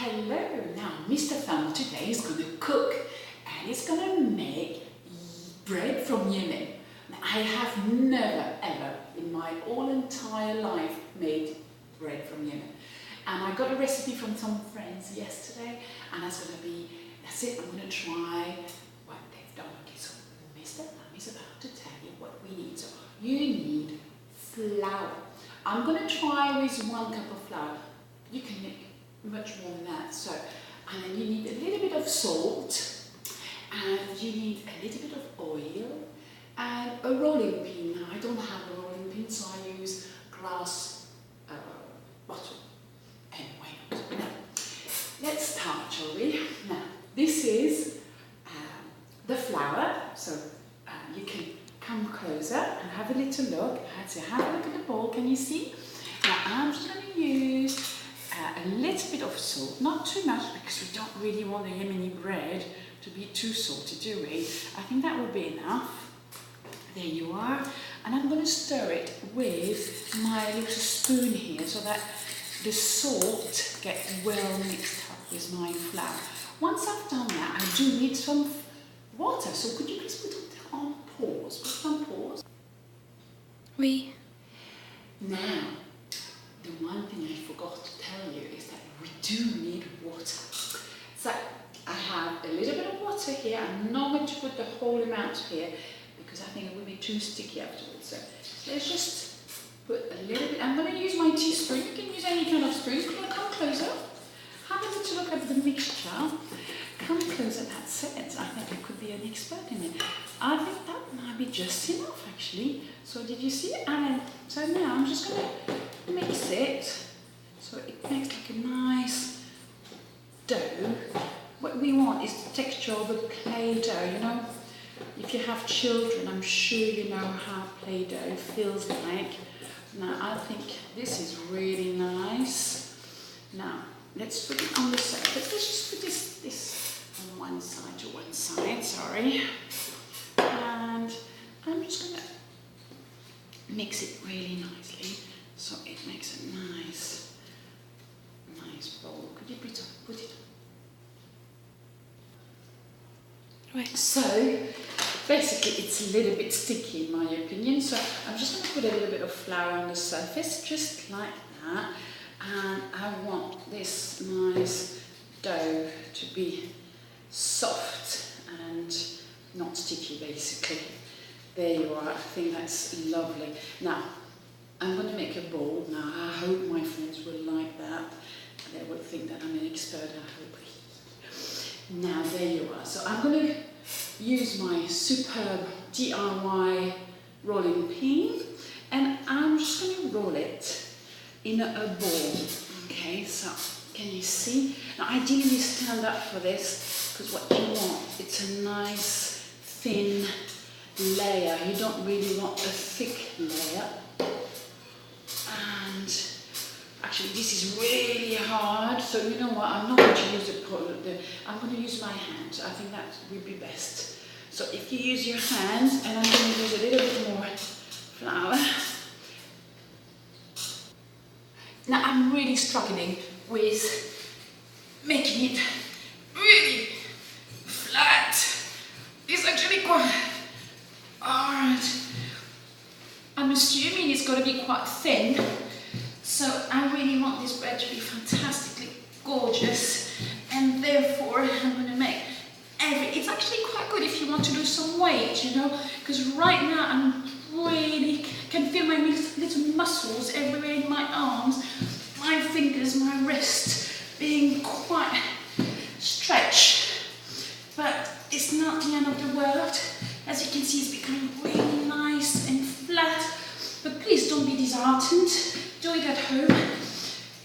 Hello, now Mr. Thumb today is going to cook and he's going to make bread from Yemen. Now, I have never ever in my whole entire life made bread from Yemen, and I got a recipe from some friends yesterday, and that's it, I'm going to try what they've done. Okay, so Mr. Thumb is about to tell you what we need. So you need flour. I'm going to try with 1 cup of flour. You can make much more than that. So, and then you need a little bit of salt, and you need a little bit of oil, and a rolling pin. Now I don't have a rolling pin, so I use glass bottle. Anyway, now let's start, shall we? Now this is the flour. So you can come closer and have a little look. So have a look at the bowl. Can you see? Now I'm just going to use a little bit of salt, not too much, because we don't really want the Yemeni bread to be too salty, do we? I think that will be enough. There you are. And I'm going to stir it with my little spoon here so that the salt gets well mixed up with my flour. Once I've done that, I do need some water. So could you please put it on pause? Put it on pause. Oui. Now, the one thing I forgot to tell you is that we do need water. So I have a little bit of water here. I'm not going to put the whole amount here because I think it will be too sticky afterwards. So let's just put a little bit. I'm going to use my teaspoon. You can use any kind of spoon. Come closer. Have a little look at the mixture. Come closer. That's it. I think I could be an expert in it. I think that might be just enough actually. So did you see it? And so now I'm just going to mix it so it makes like a nice dough. What we want is the texture of a Play-Doh, you know. If you have children, I'm sure you know how Play-Doh feels like. Now I think this is really nice. Now let's put it on the side. Let's just put this on one side, sorry. And I'm just going to mix it really nicely so it makes a nice bowl. Could you put it? Right. So basically it's a little bit sticky in my opinion, so I'm just going to put a little bit of flour on the surface just like that, and I want this nice dough to be soft and not sticky basically. There you are. I think that's lovely. Now I'm going to make a bowl. Now I hope my friends will like that. They will think that I'm an expert, I hope. Now there you are. So I'm going to use my superb DIY rolling pin, and I'm just going to roll it in a ball. Okay, so can you see? Now ideally you stand up for this, because what you want, it's a nice thin layer. You don't really want a thick layer. And actually this is really hard, so you know what, I'm not going to use I'm going to use my hand. I think that would be best. So if you use your hands, and I'm going to use a little bit more flour. Now I'm really struggling with making it really flat. It's actually quite hard. I'm assuming it's going to be quite thin. So I really want this bread to be fantastically gorgeous, and therefore I'm going to make it's actually quite good if you want to lose some weight, you know, because right now I'm really can feel my little muscles everywhere in my arms, my fingers, my wrist being quite stretched, but it's not the end of the world. As you can see, it's becoming really nice and flat, but please don't be disheartened. Do it at home.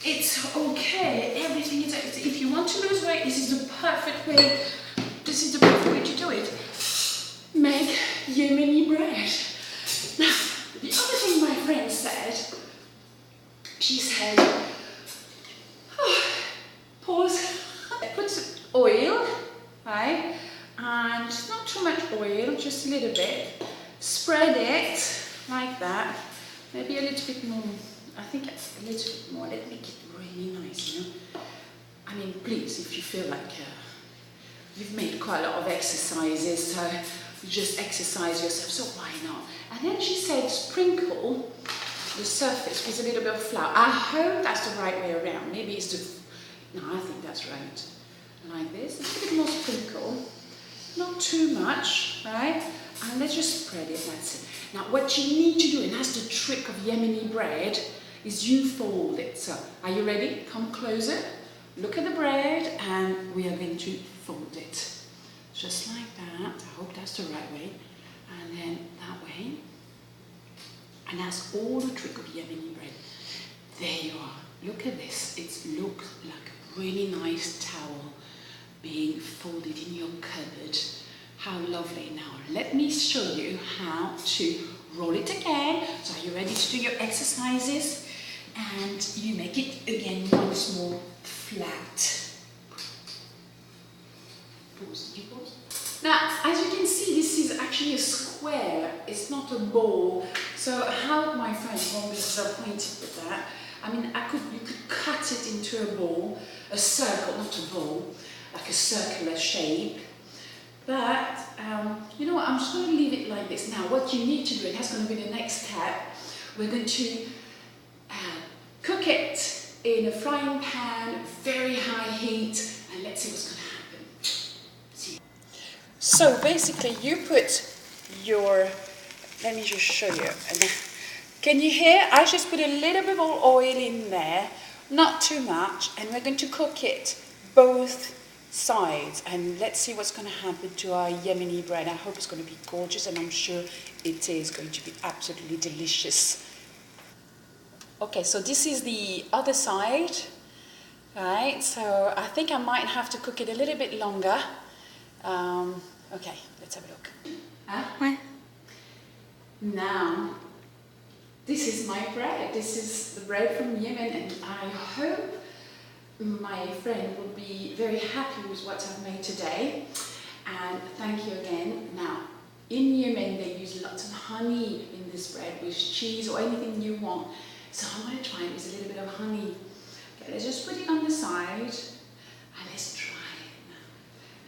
It's okay. Everything is. If you want to lose weight, this is the perfect way. This is the perfect way to do it. Make Yemeni bread. Now, the other thing my friend said, she said, pause. Put oil, right? And not too much oil, just a little bit. Spread it like that. Maybe a little bit more. I think a little bit more. Let's make it really nice, you know. I mean, please, if you feel like you've made quite a lot of exercises, so you just exercise yourself, so why not? And then she said sprinkle the surface with a little bit of flour. I hope that's the right way around. Maybe it's the... No, I think that's right. Like this, a little bit more sprinkle. Not too much, right? And let's just spread it, that's it. Now what you need to do, and that's the trick of Yemeni bread, is you fold it. So, are you ready? Come closer. Look at the bread, and we are going to fold it. Just like that. I hope that's the right way. And then that way. And that's all the trick of Yemeni bread. There you are. Look at this. It looks like a really nice towel being folded in your cupboard. How lovely. Now let me show you how to roll it again. So are you ready to do your exercises? And you make it again once more flat. Pause. Now, as you can see, this is actually a square. It's not a ball. So how my friends won't be disappointed with that. I mean, you could cut it into a ball, a circle, not a ball, like a circular shape. But, you know what, I'm just going to leave it like this. Now, what you need to do, and that's going to be the next step, we're going to cook it in a frying pan, very high heat, and let's see what's going to happen. So basically, you put your, let me just show you. Can you hear? I just put a little bit of oil in there, not too much, and we're going to cook it both sides, and let's see what's going to happen to our Yemeni bread. I hope it's going to be gorgeous, and I'm sure it is going to be absolutely delicious. Okay, so this is the other side, right? So I think I might have to cook it a little bit longer. Okay, let's have a look. Ouais. Now, this is my bread. This is the bread from Yemen, and I hope my friend will be very happy with what I've made today. And thank you again. Now, in Yemen, they use lots of honey in this bread with cheese or anything you want. So I'm going to try it with a little bit of honey. Okay, let's just put it on the side and let's try it now.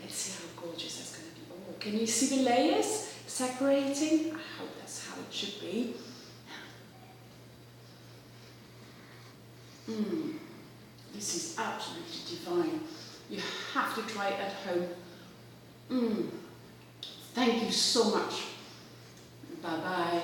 Let's see how gorgeous that's going to be. Oh, can you see the layers separating? I hope that's how it should be. This is absolutely divine. You have to try it at home. Thank you so much. Bye-bye.